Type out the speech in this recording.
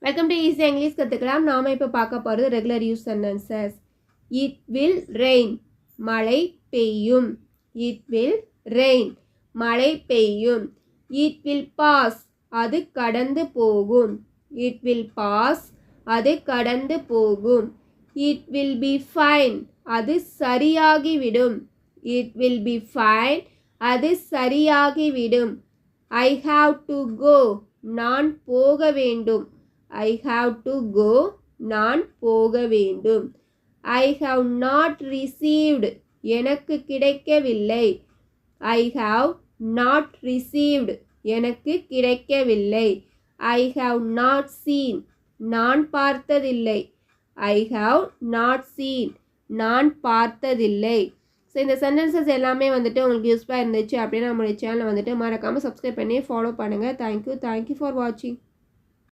Welcome to easy English கற்றுக்கலாம். நாம் இப்போ பார்க்க போகிறது regular use sentences. It will rain, மழை பெய்யும். இட் வில் ரெயின், மழை பெய்யும். இட் வில் பாஸ், அது கடந்து போகும். இட் வில் பாஸ், அது கடந்து போகும். இட் வில் பி ஃபைன், அது சரியாகிவிடும். இட் வில் பி ஃபைன், அது சரியாகிவிடும். ஐ ஹாவ் டு கோ, நான் போக வேண்டும். I have to go, நான் போக வேண்டும். I have not received, எனக்கு கிடைக்கவில்லை. I have not received, எனக்கு கிடைக்கவில்லை. I have not seen, நான் பார்த்ததில்லை. I have not seen, நான் பார்த்ததில்லை. ஸோ இந்த சென்டென்சஸ் எல்லாமே வந்துட்டு உங்களுக்கு யூஸ்ஃபுல்லாக இருந்துச்சு அப்படின்னா நம்மளுடைய சேனலை வந்துட்டு மறக்காமல் சப்ஸ்கிரைப் பண்ணி ஃபாலோ பண்ணுங்கள். தேங்க்யூ ஃபார் வாட்சிங்.